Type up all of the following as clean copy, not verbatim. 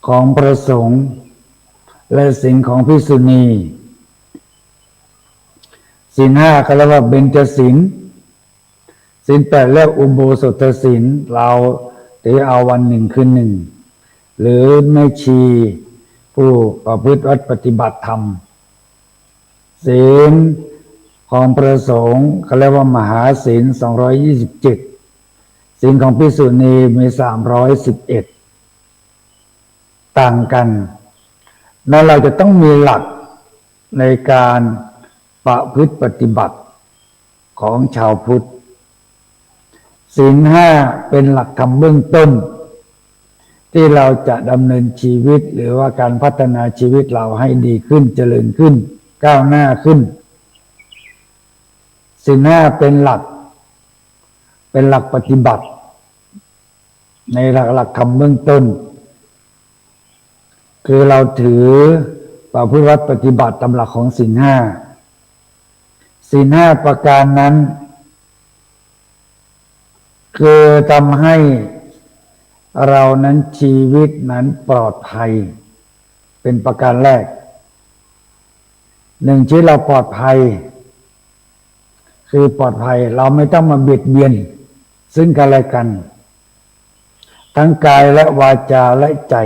ของพระสงฆ์และศีลของภิกษุณีศีล 5ก็เรียกว่าเบญจศีลศีล 8เรียกอุโบสถศีลเราถือเอาวันหนึ่งคืนหนึ่งหรือแม่ชีผู้ประพฤติวัดปฏิบัติธรรมศีลของพระสงฆ์เขาเรียกว่ามหาศีล227ศีลของภิกษุณีมี311ต่างกันนั้นเราจะต้องมีหลักในการประพฤติปฏิบัติของชาวพุทธศีล 5เป็นหลักธรรมเบื้องต้นที่เราจะดำเนินชีวิตหรือว่าการพัฒนาชีวิตเราให้ดีขึ้นเจริญขึ้นก้าวหน้าขึ้นศีล 5เป็นหลักปฏิบัติในหลักธรรมเบื้องต้นคือเราถือประพฤติวัดปฏิบัติตามหลักของศีล 5ศีล 5ประการนั้นคือทำให้เรานั้นชีวิตนั้นปลอดภัยเป็นประการแรกชีวิตเราปลอดภัยคือปลอดภัยเราไม่ต้องมาเบียดเบียนซึ่งกันและกันทั้งกายและวาจาและใจ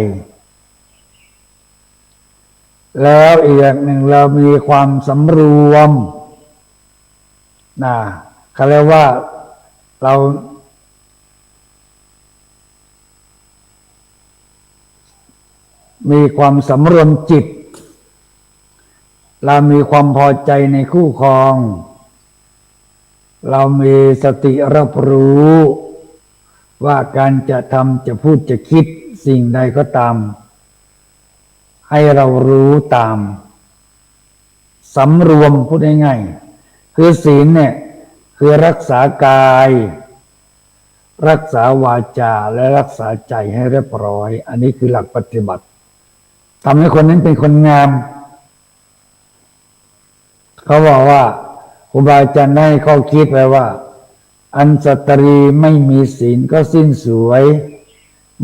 แล้วอีกอย่างหนึ่งเรามีความสำรวมเขาเรียกว่าเรามีความสำรวมจิตเรามีความพอใจในคู่ครองเรามีสติรับรู้ว่าการจะทำจะพูดจะคิดสิ่งใดก็ตามให้เรารู้ตามสำรวมพูดง่ายๆคือศีลเนี่ยคือรักษากายรักษาวาจาและรักษาใจให้เรียบร้อยอันนี้คือหลักปฏิบัติทำให้คนนั้นเป็นคนงามเขาบอกว่าครูบาอาจารย์ได้ข้อคิดไว้ว่าอันสตรีไม่มีศีลก็สิ้นสวย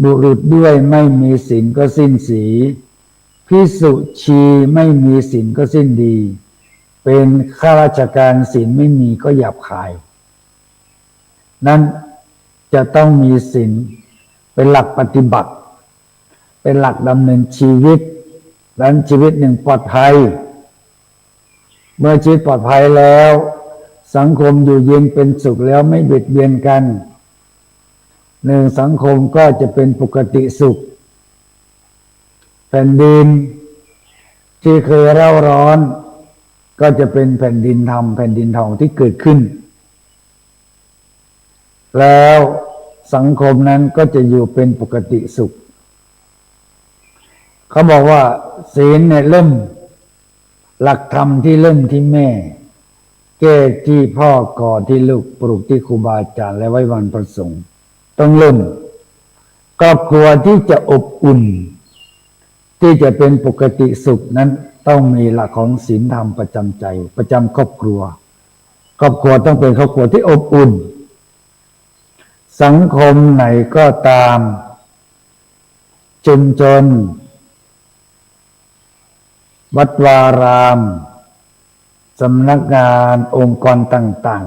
บุรุษด้วยไม่มีศีลก็สิ้นสีภิกษุชีไม่มีศีลก็สิ้นดีเป็นข้าราชการศีลไม่มีก็หยาบคายนั้นจะต้องมีศีลเป็นหลักปฏิบัติเป็นหลักดำเนินชีวิตดังนั้นชีวิตหนึ่งปลอดภัยเมื่อชีวิตปลอดภัยแล้วสังคมอยู่เย็นเป็นสุขแล้วไม่เบียดเบียนกันสังคมก็จะเป็นปกติสุขแผ่นดินที่เคยเร่าร้อนก็จะเป็นแผ่นดินธรรมแผ่นดินทองที่เกิดขึ้นแล้วสังคมนั้นก็จะอยู่เป็นปกติสุขเขาบอกว่าศีลเนี่ยเริ่มหลักธรรมที่เริ่มที่แม่แก้ที่พ่อก่อที่ลูกปลูกที่ครูบาอาจารย์และไว้วางประสงค์ต้องเริ่มครอบครัวที่จะอบอุ่นที่จะเป็นปกติสุขนั้นต้องมีหลักของศีลธรรมประจำใจประจำครอบครัวต้องเป็นครอบครัวที่อบอุ่นสังคมไหนก็ตามชุมชนวัดวารามสำนักงานองค์กรต่าง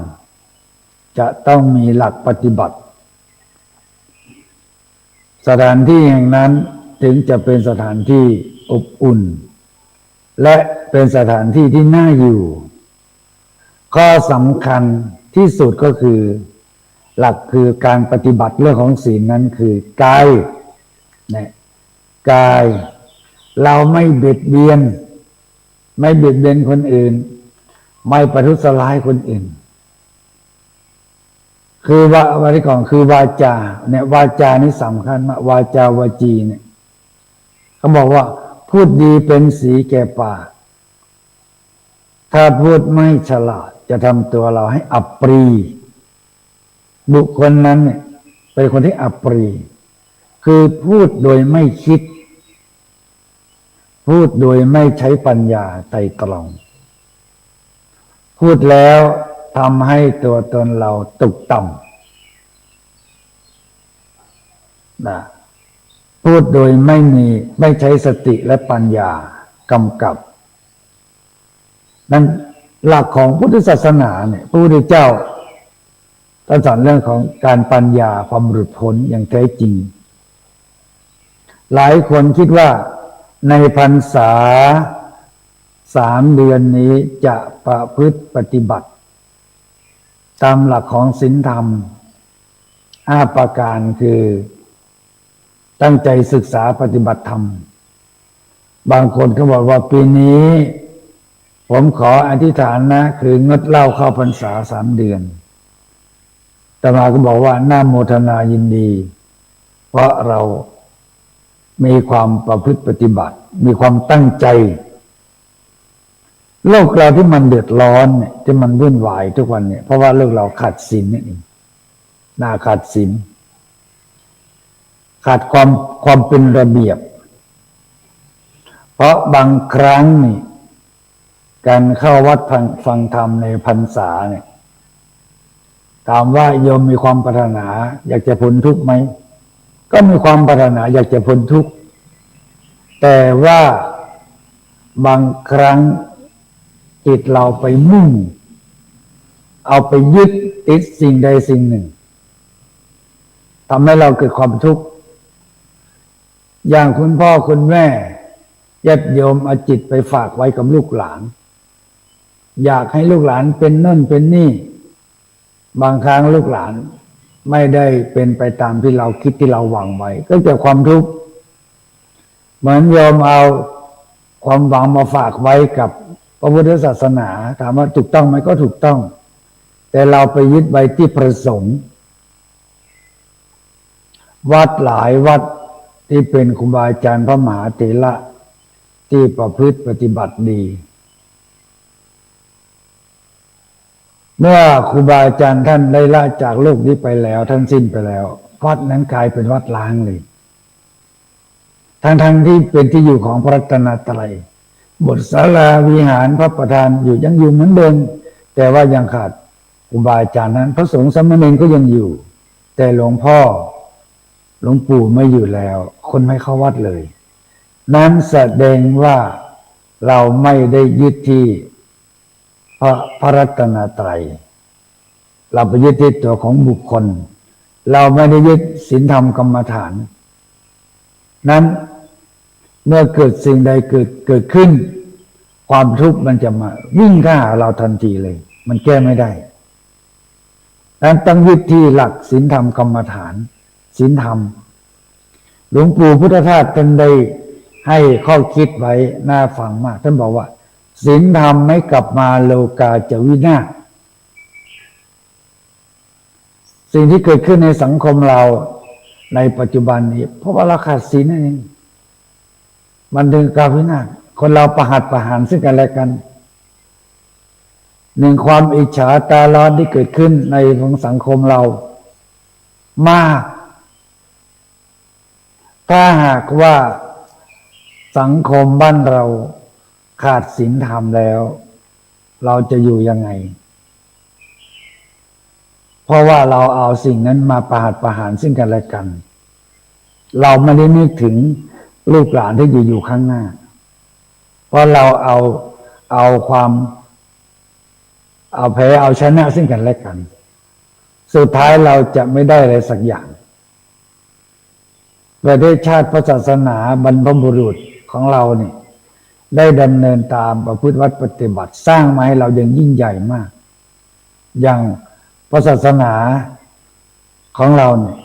ๆจะต้องมีหลักปฏิบัติสถานที่แห่งนั้นถึงจะเป็นสถานที่อบอุ่นและเป็นสถานที่ที่น่าอยู่ข้อสำคัญที่สุดก็คือหลักคือการปฏิบัติเรื่องของศีลนั้นคือกายกายเราไม่เบียดเบียนคนอื่นไม่ประทุษร้ายคนอื่นคือว่าที่ก่อนคือวาจาเนี่ยวาจานี่สำคัญมากวาจาวาจีเนี่ยเขาบอกว่าพูดดีเป็นสีแก่ปากถ้าพูดไม่ฉลาดจะทำตัวเราให้อับปรีบุคคลนั้นเนี่ยเป็นคนที่อับปรีคือพูดโดยไม่คิดพูดโดยไม่ใช้ปัญญาไตร่ตรองพูดแล้วทำให้ตัวตนเราตกต่ำ พูดโดยไม่ใช้สติและปัญญากำกับนั้นหลักของพุทธศาสนาเนี่ยพระพุทธเจ้าท่านสอนเรื่องของการปัญญาความหลุดพ้นอย่างแท้จริงหลายคนคิดว่าในพรรษา3 เดือนนี้จะประพฤติปฏิบัติตามหลักของศีลธรรม5 ประการคือตั้งใจศึกษาปฏิบัติธรรมบางคนก็บอกว่าปีนี้ผมขออธิษฐานนะคืองดเหล้าเข้าพรรษา3 เดือนอาตมาก็บอกว่าน่าโมทนายินดีเพราะเรามีความประพฤติปฏิบัติมีความตั้งใจโลกเราที่มันเดือดร้อนเนี่ยที่มันวุ่นวายทุกวันเนี่ยเพราะว่าโลกเราขาดศีลนี่เองน่าขาดศีลขาดความเป็นระเบียบเพราะบางครั้งนี่การเข้าวัดฟังธรรมในพรรษาเนี่ยถามว่าโยมมีความปรารถนาอยากจะพ้นทุกข์ไหมก็มีความปรารถนาอยากจะพ้นทุกข์แต่ว่าบางครั้งจิตเราไปมุ่งเอาไปยึดติดสิ่งใดสิ่งหนึ่งทำให้เราเกิดความทุกข์อย่างคุณพ่อคุณแม่ญาติโยมเอาจิตไปฝากไว้กับลูกหลานอยากให้ลูกหลานเป็นนั่นเป็นนี่บางครั้งลูกหลานไม่ได้เป็นไปตามที่เราคิดที่เราหวังไว้ก็เกิดความทุกข์เหมือนโยมเอาความหวังมาฝากไว้กับพระพุทธศาสนาถามว่าถูกต้องไหมก็ถูกต้องแต่เราไปยึดไว้ที่ประสงค์วัดหลายวัดที่เป็นครูบาอาจารย์พระมหาเถระที่ประพฤติปฏิบัติดีเมื่อครูบาอาจารย์ท่านได้ละจากโลกนี้ไปแล้วท่านสิ้นไปแล้ววัดนั้นกลายเป็นวัดล้างเลยทั้งที่เป็นที่อยู่ของพระรัตนตรัยบทศาลาวิหารพระประธานอยู่ยังอยู่เหมือนเดิมแต่ว่ายังขาดครูบาอาจารย์นั้นพระสงฆ์สามเณรก็ยังอยู่แต่หลวงพ่อหลวงปู่ไม่อยู่แล้วคนไม่เข้าวัดเลยนั้นแสดงว่าเราไม่ได้ยึดที่พระรัตนตรัยเราไปยึดที่ตัวของบุคคลเราไม่ได้ยึดศีลธรรมกรรมฐานนั้นเมื่อเกิดสิ่งใดเกิดขึ้นความทุกข์มันจะมาวิ่งเข้าหาเราทันทีเลยมันแก้ไม่ได้นั้นต้องยึดที่หลักศีลธรรมกรรมฐานศีลธรรมหลวงปู่พุทธทาสท่านได้ให้ข้อคิดไว้น่าฟังมากท่านบอกว่าศีลธรรมไม่กลับมาโลกาจะวินาศสิ่งที่เกิดขึ้นในสังคมเราในปัจจุบันนี้เพราะว่าเราขาดศีลนั่นเองมันถึงการวินาศคนเราประหัตประหารซึ่งกันและกันหนึ่งความอิจฉาตาร้อนที่เกิดขึ้นในของสังคมเรามากถ้าหากว่าสังคมบ้านเราขาดศีลธรรมแล้วเราจะอยู่ยังไงเพราะว่าเราเอาสิ่งนั้นมาประหัตประหารซึ่งกันและกันเราไม่ได้นึกถึงลูกหลานที่อยู่ข้างหน้าเพราะเราเอาความเอาแพ้เอาชนะซึ่งกันและกันสุดท้ายเราจะไม่ได้อะไรสักอย่างประเทศชาติศาสนาบรรพบุรุษของเราเนี่ยได้ดำเนินตามประพฤติวัดปฏิบัติสร้างมาให้เราอย่างยิ่งใหญ่มากอย่างศาสนาของเราเนี่ย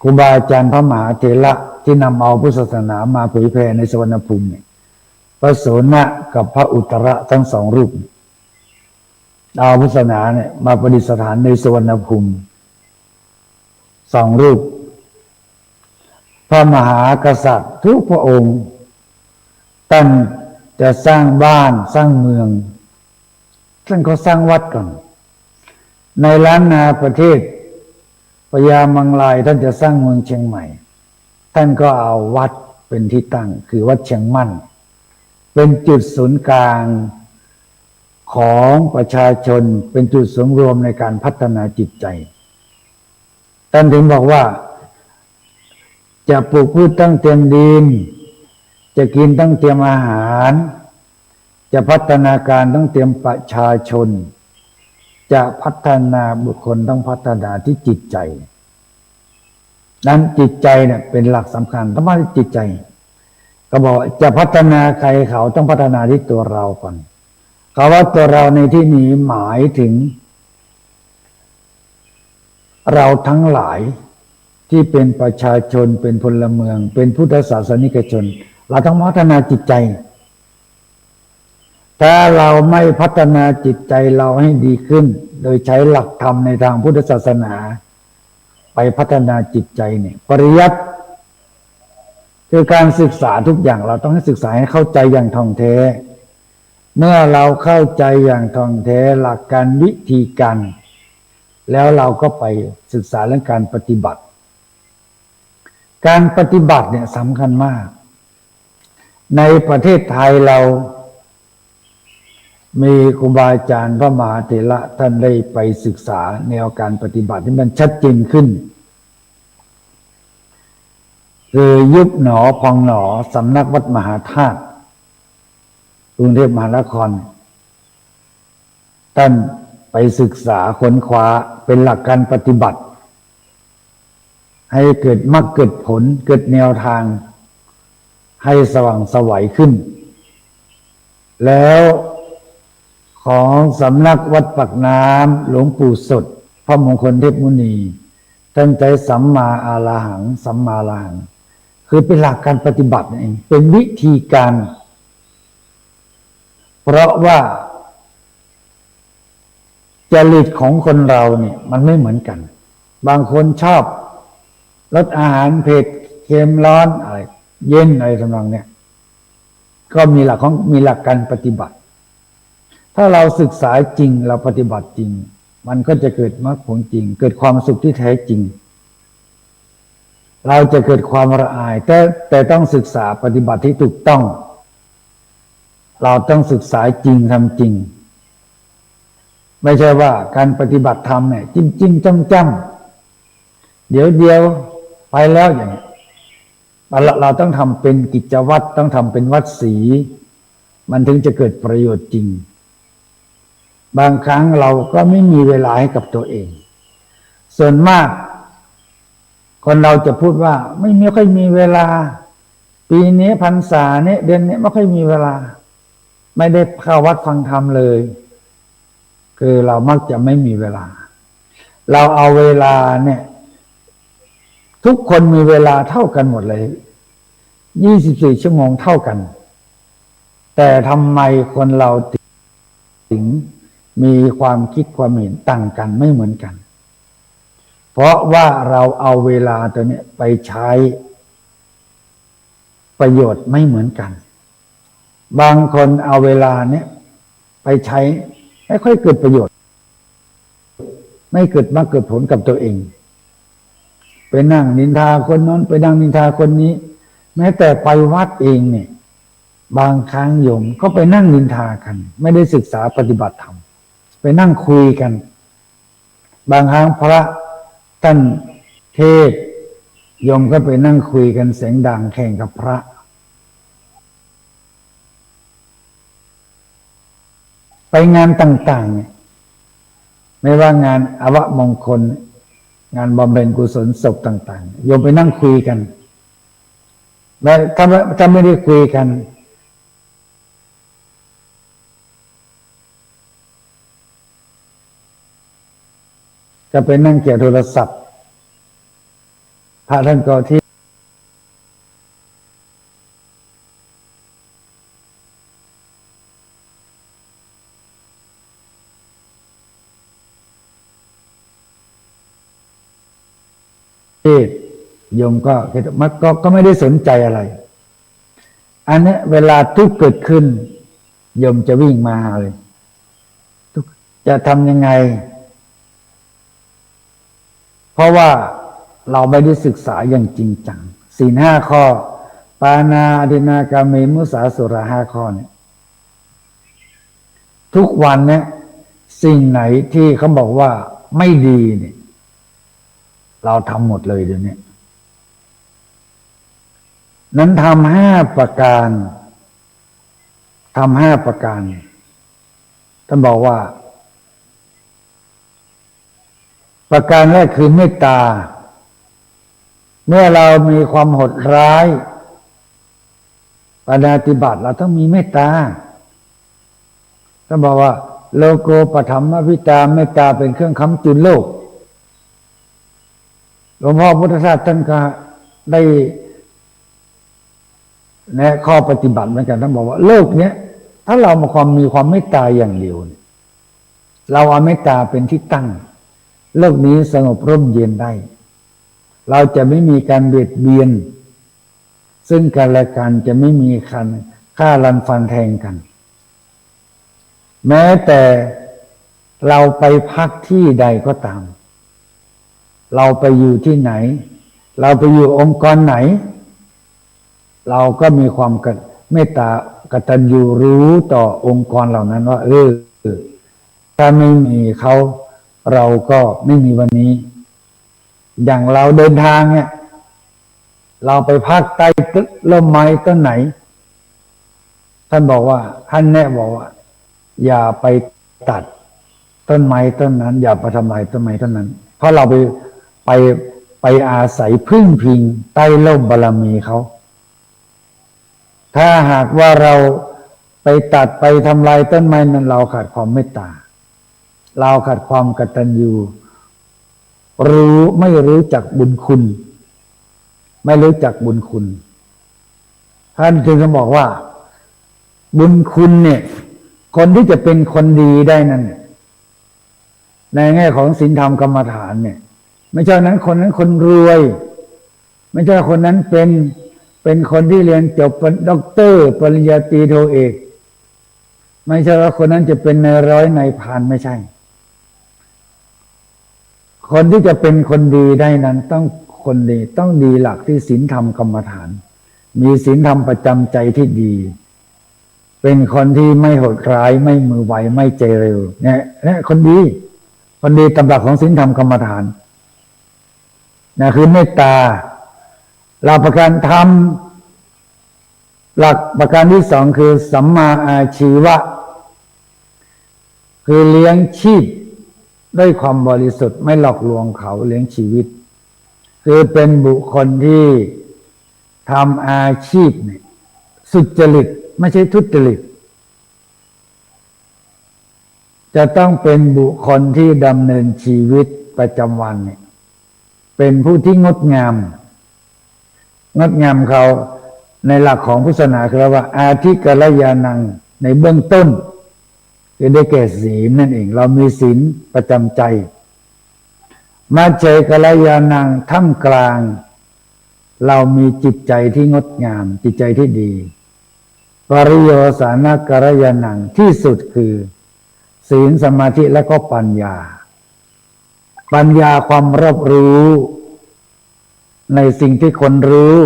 ครูบาอาจารย์พระมหาเถระที่นำเอาพุทธศาสนามาเผยแผ่ในสวรรณภูมิเนี่ยพระโสนะกับพระอุตระทั้งสองรูปเอาพุทธศาสนาเนี่ยมาประดิษฐานในสวรรณภูมิ2 รูปพระมหากษัตริย์ทุกพระองค์ท่านจะสร้างบ้านสร้างเมืองท่านก็สร้างวัดก่อนในล้านนาประเทศพญามังลายท่านจะสร้างเมืองเชียงใหม่ท่านก็เอาวัดเป็นที่ตั้งคือวัดเชียงมั่นเป็นจุดศูนย์กลางของประชาชนเป็นจุดศูนย์รวมในการพัฒนาจิตใจท่านถึงบอกว่า จะปลูกพืชต้องเตรียมดินจะกินต้องเตรียมอาหารจะพัฒนาการต้องเตรียมประชาชนจะพัฒนาบุคคลต้องพัฒนาที่จิตใจนั้นจิตใจเนี่ยเป็นหลักสำคัญต้องมาที่จิตใจก็บอกจะพัฒนาใครเขาต้องพัฒนาที่ตัวเราก่อนคำว่าตัวเราในที่นี้หมายถึงเราทั้งหลายที่เป็นประชาชนเป็นพลเมืองเป็นพุทธศาสนิกชนเราต้องพัฒนาจิตใจถ้าเราไม่พัฒนาจิตใจเราให้ดีขึ้นโดยใช้หลักธรรมในทางพุทธศาสนาไปพัฒนาจิตใจเนี่ยปริยัติคือการศึกษาทุกอย่างเราต้องให้ศึกษาให้เข้าใจอย่างท่องแท้เมื่อเราเข้าใจอย่างท่องแท้หลักการวิธีการแล้วเราก็ไปศึกษาเรื่องการปฏิบัติการปฏิบัติเนี่ยสำคัญมากในประเทศไทยเรามีครูบาอาจารย์พระมหาเถระท่านได้ไปศึกษาแนวการปฏิบัติที่มันชัดเจนขึ้นคือยุบหนอพองหนอสำนักวัดมหาธาตุกรุงเทพมหานครท่านไปศึกษาค้นคว้าเป็นหลักการปฏิบัติให้เกิดมรรคเกิดผลเกิดแนวทางให้สว่างไสวขึ้นแล้วของสำนักวัดปากน้ำหลวงปู่สดพระมงคลเทพมุนีท่านใจสัมมาอาลาหังสัมมาอาลาหังคือเป็นหลักการปฏิบัตินั่นเองเป็นวิธีการเพราะว่าจริตของคนเราเนี่ยมันไม่เหมือนกันบางคนชอบรสอาหารเผ็ดเค็มร้อนอะไรเย็นอะไรทำนองเนี้ยก็มีหลักการปฏิบัติถ้าเราศึกษาจริงเราปฏิบัติจริงมันก็จะเกิดมรรคผลจริงเกิดความสุขที่แท้จริงเราจะเกิดความละอายแต่ต้องศึกษาปฏิบัติที่ถูกต้องเราต้องศึกษาจริงทำจริงไม่ใช่ว่าการปฏิบัติธรรมเนี่ยจิ้มจ้ำเดี๋ยวไปแล้วอย่างนี้เราต้องทำเป็นกิจวัตรต้องทำเป็นวัดศีมันถึงจะเกิดประโยชน์จริงบางครั้งเราก็ไม่มีเวลาให้กับตัวเองส่วนมากคนเราจะพูดว่าไม่ค่อยมีเวลาปีนี้พรรษาเนี่ยเดือนนี้ไม่ค่อยมีเวลาไม่ได้เข้าวัดฟังธรรมเลยคือเรามักจะไม่มีเวลาเราเอาเวลาเนี่ยทุกคนมีเวลาเท่ากันหมดเลย24 ชั่วโมงเท่ากันแต่ทำไมคนเราถึงมีความคิดความเห็นต่างกันไม่เหมือนกันเพราะว่าเราเอาเวลาตัวนี้ไปใช้ประโยชน์ไม่เหมือนกันบางคนเอาเวลาเนี่ยไปใช้ไม่ค่อยเกิดประโยชน์ไม่เกิดมาเกิดผลกับตัวเองไปนั่งนินทาคนนั้นไปนั่งนินทาคนนี้แม้แต่ไปวัดเองเนี่ยบางครั้งโยมก็ไปนั่งนินทากันไม่ได้ศึกษาปฏิบัติธรรมไปนั่งคุยกันบางครั้งพระท่านเทศโยมก็ไปนั่งคุยกันเสียงดังแข่งกับพระไปงานต่างๆเนี่ยไม่ว่างานอวมงคลงานบำเพ็ญกุศลศพต่างๆโยมไปนั่งคุยกันแล้วถ้าไม่ได้คุยกันจะไปนั่งเกี่ยวโทรศัพท์พระท่านก็ที่โยมก็ไม่ได้สนใจอะไรอันนี้เวลาทุกข์เกิดขึ้นโยมจะวิ่งมาหาเลยจะทำยังไงเพราะว่าเราไม่ได้ศึกษาอย่างจริงจังศีล 5 ข้อปานาทินากาเมมุสาสุรา 5 ข้อเนี่ยทุกวันเนี่ยสิ่งไหนที่เขาบอกว่าไม่ดีเนี่ยเราทำหมดเลยเดี๋ยวนี้ นั้นทำห้าประการท่านบอกว่าประการแรกคือเมตตาเมื่อเรามีความโหดร้ายปฏิบัติเราต้องมีเมตตาท่านบอกว่าโลโกปถัมภวิตาเมตตาเป็นเครื่องค้ำจุนโลกหลวงพ่อพุทธทาสท่านก็ได้แนะข้อปฏิบัติเหมือนกันท่านบอกว่าโลกเนี้ยถ้าเรามีความเมตตาอย่างเดียวเราเอาเมตตาเป็นที่ตั้งโลกนี้สงบร่มเย็นได้เราจะไม่มีการเบียดเบียนซึ่งกันและกันจะไม่มีการฆ่ารันฟันแทงกันแม้แต่เราไปพักที่ใดก็ตามเราไปอยู่ที่ไหนเราไปอยู่องค์กรไหนเราก็มีความเมตตากตัญญูรู้ต่อองค์กรเหล่านั้นว่าถ้าไม่มีเขาเราก็ไม่มีวันนี้อย่างเราเดินทางเนี่ยเราไปพักใต้ร่มไม้ต้นไหนท่านบอกว่าท่านแนะบอกว่าอย่าไปตัดต้นไม้ต้นนั้นอย่าไปทำลายต้นไม้ต้นนั้นเพราะเราไปอาศัยพึ่งพิงใต้ร่มบารมีเขาถ้าหากว่าเราไปตัดไปทำลายต้นไม้นั้นเราขาดความเมตตาเราขาดความกตัญญูไม่รู้จักบุญคุณไม่รู้จักบุญคุณท่านจึงบอกว่าบุญคุณเนี่ยคนที่จะเป็นคนดีได้นั้นในแง่ของศีลธรรมกรรมฐานเนี่ยไม่ใช่นั้นคนรวยไม่ใช่คนนั้นเป็นคนที่เรียนจบเป็นด็อกเตอร์ปริญญาตรีโทเอกไม่ใช่ว่าคนนั้นจะเป็นนายร้อยนายพรานไม่ใช่คนที่จะเป็นคนดีได้นั้นต้องคนดีต้องดีหลักที่ศีลธรรมกรรมฐานมีศีลธรรมประจำใจที่ดีเป็นคนที่ไม่โหดร้ายไม่มือไวไม่ใจเร็วเนี่ยคนดีตามหลักของศีลธรรมกรรมฐานนะคือเมตตาหลักประการธรรมหลักประการที่สองคือสัมมาอาชีวะคือเลี้ยงชีพด้วยความบริสุทธิ์ไม่หลอกลวงเขาเลี้ยงชีวิตคือเป็นบุคคลที่ทำอาชีพเนี่ยสุจริตไม่ใช่ทุจริตจะต้องเป็นบุคคลที่ดำเนินชีวิตประจำวันเนี่ยเป็นผู้ที่งดงามเขาในหลักของพุทธศาสนาคือว่าอาทิกัลยาณังในเบื้องต้นคือได้แก่ศีลนั่นเองเรามีศีลประจำใจมัจเจกัลยาณังท่ามกลางเรามีจิตใจที่งดงามจิตใจที่ดีปริโยสานกัลยาณังที่สุดคือศีลสมาธิและก็ปัญญาความรอบรู้ในสิ่งที่คนรู้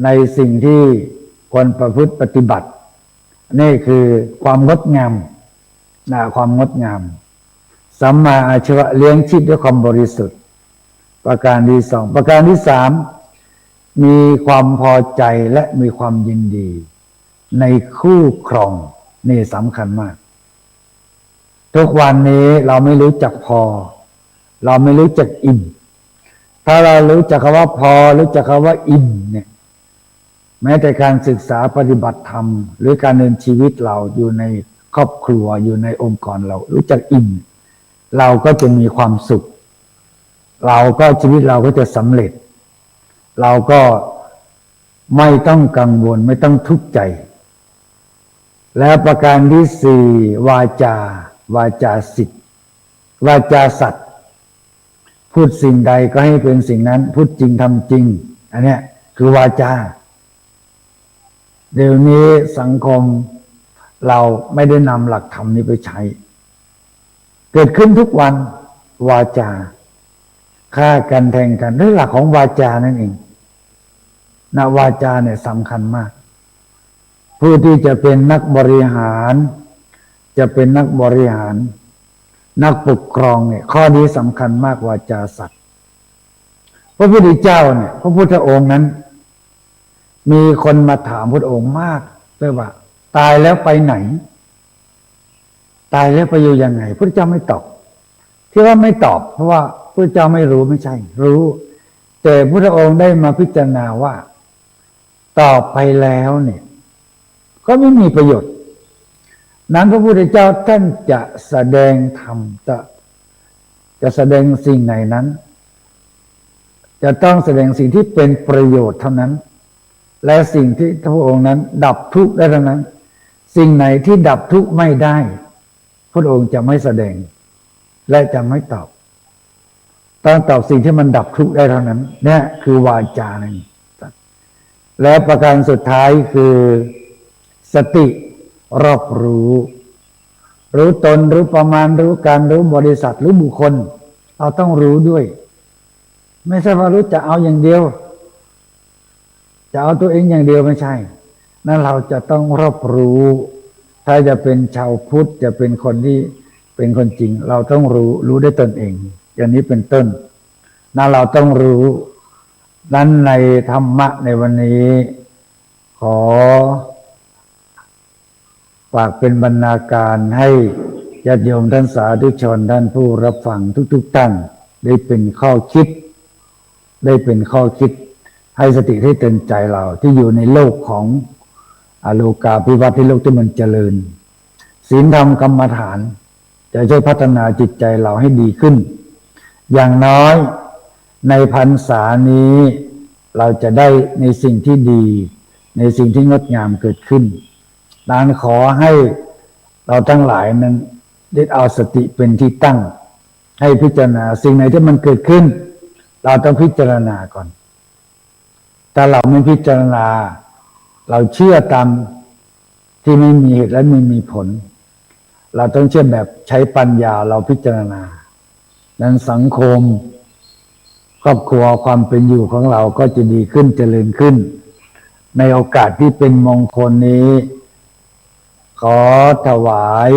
ในสิ่งที่ควรประพฤติปฏิบัตินี่คือความงดงามความงดงามสัมมาอาชีวะเลี้ยงชีพด้วยความบริสุทธิ์ประการที่สองประการที่สามมีความพอใจและมีความยินดีในคู่ครองนี่สำคัญมากทุกวันนี้เราไม่รู้จักพอเราไม่รู้จักอิ่มถ้าเรารู้จักคำว่าพอรู้จักคำว่าอิ่มเนี่ยแม้แต่การศึกษาปฏิบัติธรรมหรือการดำเนินชีวิตเราอยู่ในครอบครัวอยู่ในองค์กรเรารู้จักอิ่มเราก็จะมีความสุขชีวิตเราก็จะสำเร็จเราก็ไม่ต้องกังวลไม่ต้องทุกข์ใจและประการที่สี่วาจาสิทธิ์วาจาสัตย์พูดสิ่งใดก็ให้เป็นสิ่งนั้นพูดจริงทำจริงอันเนี้ยคือวาจาเดี๋ยวนี้สังคมเราไม่ได้นำหลักธรรมนี้ไปใช้เกิดขึ้นทุกวันวาจาฆ่ากันแทงกันด้วยหลักของวาจานั่นเองวาจาเนี่ยสำคัญมากผู้ที่จะเป็นนักบริหารนักปกครองเนี่ยข้อนี้สำคัญมากวาจาสัตย์พระพุทธเจ้าเนี่ยพระพุทธองค์นั้น มีคนมาถามพระองค์มากเลยว่า ตายแล้วไปไหน ตายแล้วไปอยู่ยังไงพระเจ้าไม่ตอบที่ว่าไม่ตอบเพราะว่าพระเจ้าไม่รู้ไม่ใช่รู้ แต่พระองค์ได้มาพิจารณาว่าตอบไปแล้วเนี่ยก็ไม่มีประโยชน์นั้นพระพุทธเจ้าท่านจะแสดงธรรมจะแสดงสิ่งไหนนั้นจะต้องแสดงสิ่งที่เป็นประโยชน์เท่านั้นและสิ่งที่พระองค์นั้นดับทุกข์ได้เท่านั้นสิ่งไหนที่ดับทุกข์ไม่ได้พระองค์จะไม่แสดงและจะไม่ตอบต้องตอบสิ่งที่มันดับทุกข์ได้เท่านั้นเนี่ยคือวาจานั่นและประการสุดท้ายคือสติรอบรู้ตนรู้ประมาณรู้การรู้บริษัทรู้บุคคลเราต้องรู้ด้วยไม่ใช่ว่ารู้จะเอาอย่างเดียวจะเอาตัวเองอย่างเดียวไม่ใช่นั่นเราจะต้องรอบรู้ถ้าจะเป็นชาวพุทธจะเป็นคนที่เป็นคนจริงเราต้องรู้ได้ตนเองอย่างนี้เป็นต้นนั่นเราต้องรู้นั้นในธรรมะในวันนี้ขอฝากเป็นบรรณาการให้ญาติโยมท่านสาธุชนท่านผู้รับฟังทุกท่านได้เป็นข้อคิดให้สติให้เตือนใจเราที่อยู่ในโลกของโลกาภิวัตน์ที่โลกที่มันเจริญศีลธรรมกรรมฐานจะช่วยพัฒนาจิตใจเราให้ดีขึ้นอย่างน้อยในพรรษานี้เราจะได้ในสิ่งที่ดีในสิ่งที่งดงามเกิดขึ้นดังนั้นขอให้เราทั้งหลายนั้นได้เอาสติเป็นที่ตั้งให้พิจารณาสิ่งไหนที่มันเกิดขึ้นเราต้องพิจารณาก่อนถ้าเราไม่พิจารณาเราเชื่อตามที่ไม่มีเหตุและไม่มีผลเราต้องเชื่อแบบใช้ปัญญาเราพิจารณานั้นสังคมครอบครัวความเป็นอยู่ของเราก็จะดีขึ้นเจริญขึ้นในโอกาสที่เป็นมงคลนี้ขอถวาย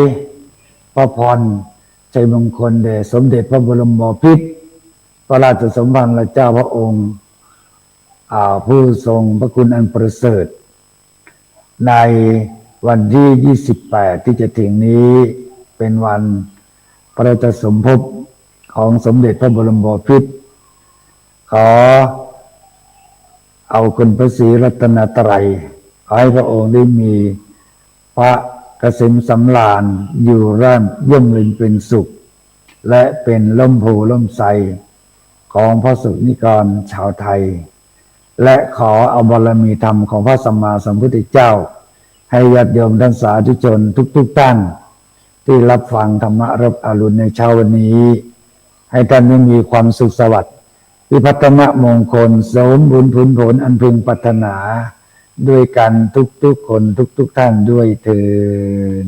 พระพรชัยมงคลแด่สมเด็จพระบรมบพิตรพระราชสมภารเจ้าพระองค์ผู้ทรงพระคุณอันประเสริฐในวันที่28ที่จะถึงนี้เป็นวันพระราชสมภพของสมเด็จพระบรมบพิตรขอเอาคุณพระศรีรัตนตรัยขอให้พระองค์ได้มีพระเกษมสำราญอยู่ร่ำเยี่ยมรินเป็นสุขและเป็นล่มโพล่มไทรของพระสงฆ์นิกรชาวไทยและขอเอาบารมีธรรมของพระสัมมาสัมพุทธเจ้าให้ญาติโยมท่านสาธุชนทุกท่านที่รับฟังธรรมะรับอรุณในเช้าวันนี้ให้ท่านมีความสุขสวัสดิ์วิพัฒนมงคลสมบุญผลอันพึงปรารถนาด้วยกันทุกคนทุกท่านด้วยเถิด